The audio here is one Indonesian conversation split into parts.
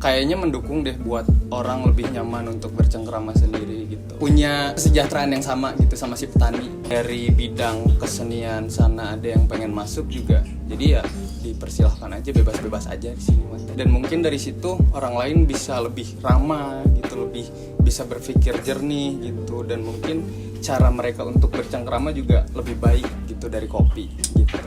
kayaknya mendukung deh buat orang lebih nyaman untuk bercengkrama sendiri gitu. Punya kesejahteraan yang sama gitu sama si petani. Dari bidang kesenian sana ada yang pengen masuk juga. Jadi ya dipersilahkan aja, bebas-bebas aja di sini. Dan mungkin dari situ orang lain bisa lebih ramah gitu, lebih bisa berpikir jernih gitu, dan mungkin cara mereka untuk bercengkrama juga lebih baik gitu dari kopi gitu.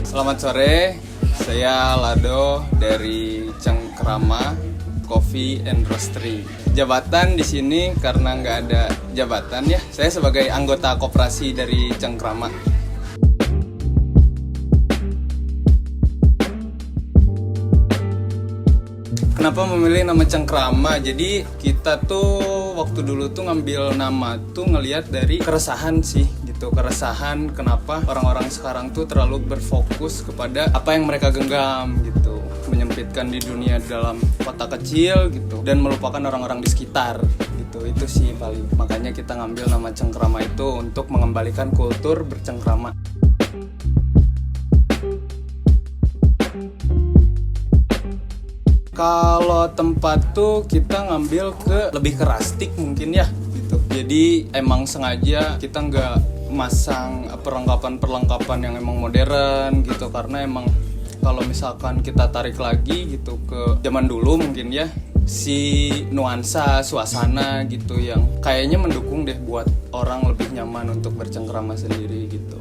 Selamat sore, saya Lado dari Cengkrama Coffee and Roastery. Jabatan di sini karena nggak ada jabatan ya, saya sebagai anggota koperasi dari Cengkrama. Kenapa memilih nama Cengkrama? Jadi kita tuh waktu dulu tuh ngambil nama tuh ngelihat dari keresahan sih gitu. Keresahan kenapa orang-orang sekarang tuh terlalu berfokus kepada apa yang mereka genggam gitu, menyempitkan di dunia dalam kota kecil gitu, dan melupakan orang-orang di sekitar gitu. Itu sih paling, makanya kita ngambil nama Cengkrama itu untuk mengembalikan kultur bercengkrama. Kalau tempat tuh kita ngambil lebih ke rustic mungkin ya gitu. Jadi emang sengaja kita nggak masang perlengkapan yang emang modern gitu, karena emang kalau misalkan kita tarik lagi gitu ke zaman dulu mungkin ya, si nuansa suasana gitu yang kayaknya mendukung deh buat orang lebih nyaman untuk bercengkrama sendiri gitu.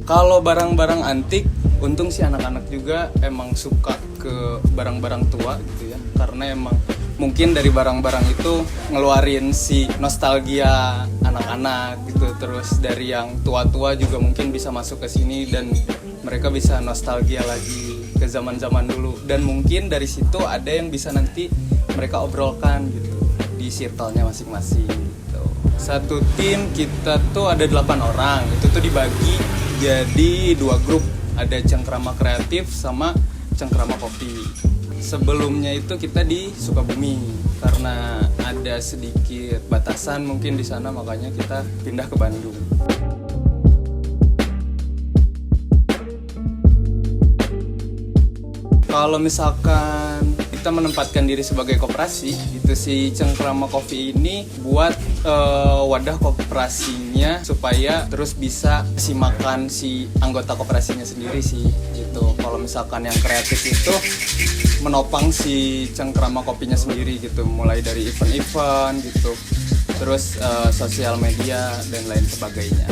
Kalau barang-barang antik, untung sih anak-anak juga emang suka ke barang-barang tua gitu ya, karena emang mungkin dari barang-barang itu ngeluarin si nostalgia anak-anak gitu. Terus dari yang tua-tua juga mungkin bisa masuk ke sini dan mereka bisa nostalgia lagi ke zaman-zaman dulu. Dan mungkin dari situ ada yang bisa nanti mereka obrolkan gitu di circle-nya masing-masing gitu. Satu tim kita tuh ada 8 orang, itu tuh dibagi jadi 2 grup, ada Cengkrama Kreatif sama Cengkrama Kopi. Sebelumnya itu kita di Sukabumi, karena ada sedikit batasan mungkin di sana, makanya kita pindah ke Bandung. Kalau misalkan kita menempatkan diri sebagai koperasi, gitu, si Cengkrama Coffee ini buat wadah koperasinya supaya terus bisa makan si anggota koperasinya sendiri sih gitu. Kalau misalkan yang kreatif itu menopang si Cengkrama Kopinya sendiri gitu, mulai dari event-event gitu, terus sosial media dan lain sebagainya.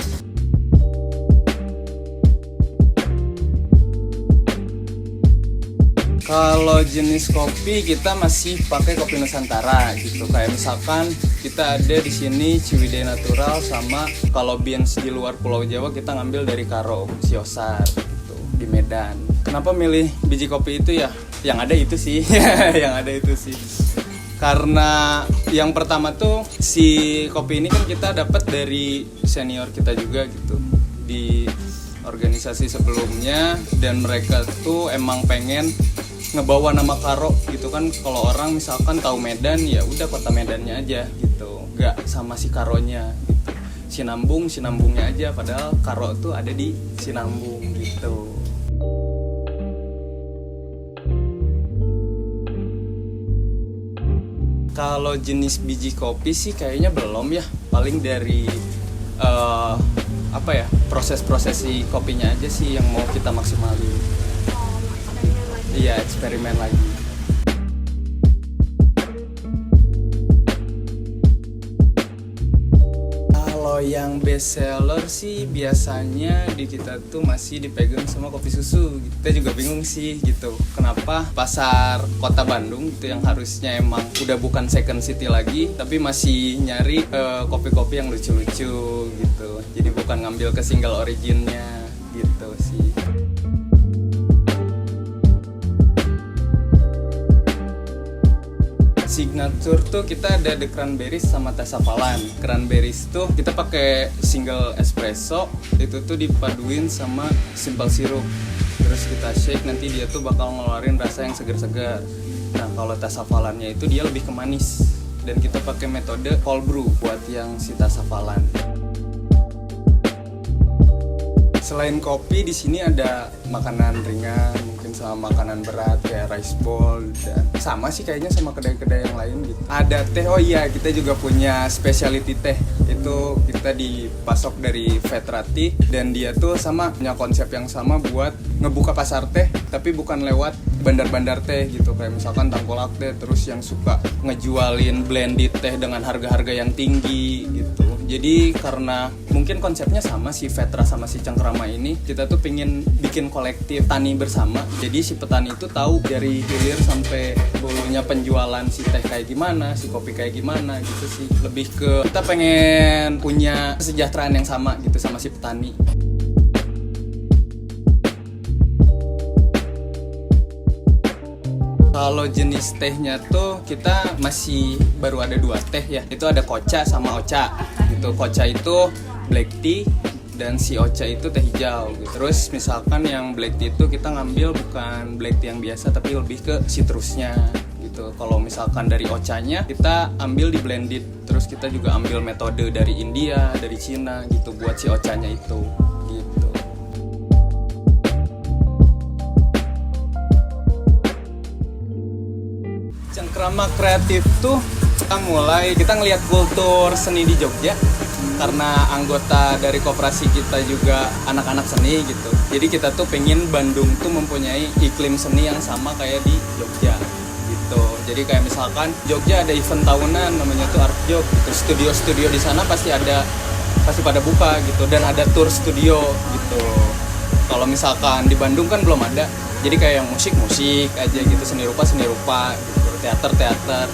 Kalau jenis kopi kita masih pakai kopi Nusantara gitu. Kayak misalkan kita ada di sini Ciwidey Natural, sama kalau beans di luar Pulau Jawa kita ngambil dari Karo, Siosar gitu, di Medan. Kenapa milih biji kopi itu ya? Yang ada itu sih, yang ada itu sih. Karena yang pertama tuh si kopi ini kan kita dapat dari senior kita juga gitu di organisasi sebelumnya, dan mereka tuh emang pengen ngebawa nama Karo gitu kan. Kalau orang misalkan tahu Medan, ya udah kota Medannya aja gitu, nggak sama si Karonya gitu. Sinambungnya aja, padahal Karo tuh ada di Sinambung gitu. Kalau jenis biji kopi sih kayaknya belum ya, paling dari proses si kopinya aja sih yang mau kita maksimalin. Iya, eksperimen lagi. Kalau yang best seller sih biasanya di kita tuh masih dipegang sama kopi susu. Kita juga bingung sih gitu, kenapa pasar kota Bandung itu yang harusnya emang udah bukan second city lagi, tapi masih nyari kopi-kopi yang lucu-lucu gitu. Jadi bukan ngambil ke single originnya gitu sih. Si signature tuh kita ada The Cranberries sama Teh Safalan. Cranberries tuh kita pakai single espresso, itu tuh dipaduin sama simple syrup. Terus kita shake, nanti dia tuh bakal ngeluarin rasa yang segar-segar. Nah kalau Teh Safalannya itu dia lebih ke manis. Dan kita pakai metode cold brew buat yang si Teh Safalan. Selain kopi, di sini ada makanan ringan, mungkin sama makanan berat kayak rice bowl, dan sama sih kayaknya sama kedai-kedai yang lain gitu. Ada teh, oh iya kita juga punya specialty teh. Itu kita dipasok dari Vetrati dan dia tuh sama punya konsep yang sama buat ngebuka pasar teh, tapi bukan lewat bandar-bandar teh gitu, kayak misalkan Tangkolak Teh, terus yang suka ngejualin blended teh dengan harga-harga yang tinggi gitu. Jadi karena mungkin konsepnya sama si Vetra sama si Cengkrama ini, kita tuh pingin bikin kolektif tani bersama. Jadi si petani itu tahu dari hilir sampai hulunya penjualan si teh kayak gimana, si kopi kayak gimana gitu sih. Lebih ke kita pengen punya kesejahteraan yang sama gitu sama si petani. Kalau jenis tehnya tuh kita masih baru ada 2 teh ya. Itu ada Kocha sama Ocha. Gitu. Kocha itu black tea dan si Ocha itu teh hijau. Gitu. Terus misalkan yang black tea itu kita ngambil bukan black tea yang biasa tapi lebih ke citrusnya gitu. Kalau misalkan dari Ochanya kita ambil di blended. Terus kita juga ambil metode dari India, dari Cina gitu buat si Ochanya itu. Gitu. Cengkrama kreatif tuh kita ngelihat kultur seni di Jogja karena anggota dari koperasi kita juga anak-anak seni gitu. Jadi kita tuh pengen Bandung tuh mempunyai iklim seni yang sama kayak di Jogja gitu. Jadi kayak misalkan Jogja ada event tahunan namanya tuh Art Jog gitu. Studio-studio di sana pasti pada buka gitu dan ada tour studio gitu. Kalau misalkan di Bandung kan belum ada. Jadi kayak yang musik aja gitu, seni rupa gitu. Teater.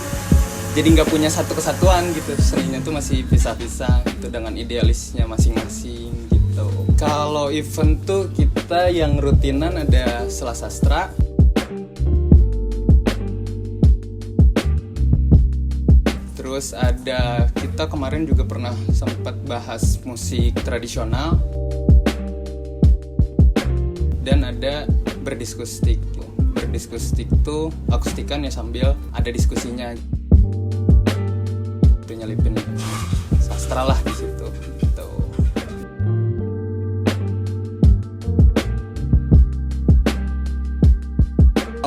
Jadi nggak punya satu kesatuan gitu, seninya tuh masih pisah-pisah gitu dengan idealisnya masing-masing gitu. Kalau event tuh kita yang rutinan ada Selasastra, terus ada kita kemarin juga pernah sempat bahas musik tradisional, dan ada berdiskustik. Berdiskustik tuh akustikan ya sambil ada diskusinya. Itu nyelipin sastra lah di situ. Gitu.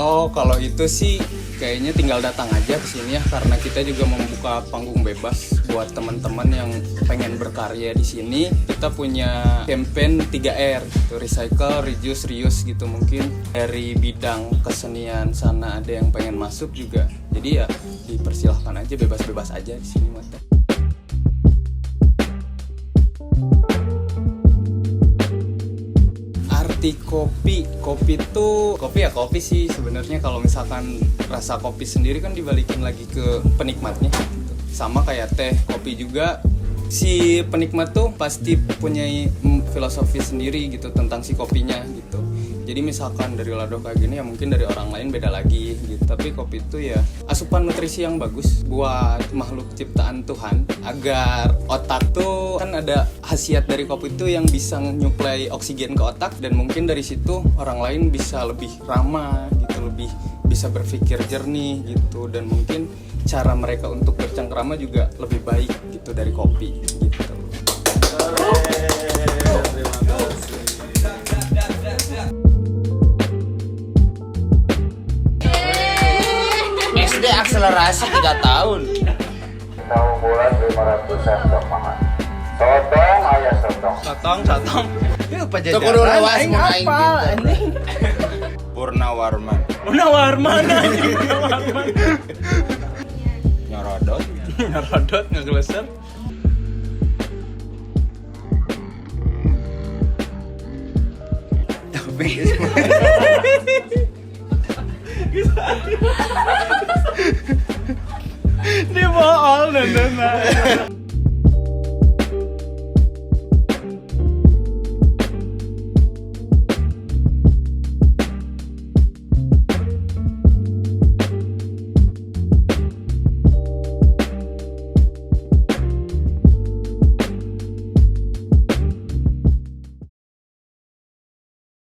Oh, kalau itu sih kayaknya tinggal datang aja ke sini ya, karena kita juga membuka panggung bebas buat teman-teman yang pengen berkarya di sini. Kita punya campaign 3R gitu, recycle, reduce, reuse gitu. Mungkin dari bidang kesenian sana ada yang pengen masuk juga. Jadi ya dipersilahkan aja, bebas-bebas aja di sini mata. Kopi tuh kopi sih sebenarnya. Kalau misalkan rasa kopi sendiri kan dibalikin lagi ke penikmatnya gitu. Sama kayak teh, kopi juga si penikmat tuh pasti punya filosofi sendiri gitu tentang si kopinya gitu. Jadi misalkan dari lado kayak gini ya mungkin dari orang lain beda lagi gitu. Tapi kopi itu ya asupan nutrisi yang bagus buat makhluk ciptaan Tuhan, agar otak tuh kan ada khasiat dari kopi itu yang bisa nyuplai oksigen ke otak, dan mungkin dari situ orang lain bisa lebih ramah gitu, lebih bisa berpikir jernih gitu, dan mungkin cara mereka untuk bercengkrama juga lebih baik gitu dari kopi gitu. SD akselerasi 3 tahun. Tahu bulan 500 sendok makan. Sotong ayah sotong. Sotong. Ini apa jajaran? Aing hafal anjing. Purnawarman. Nyorodot ngegeleser. Tapi dia bohong,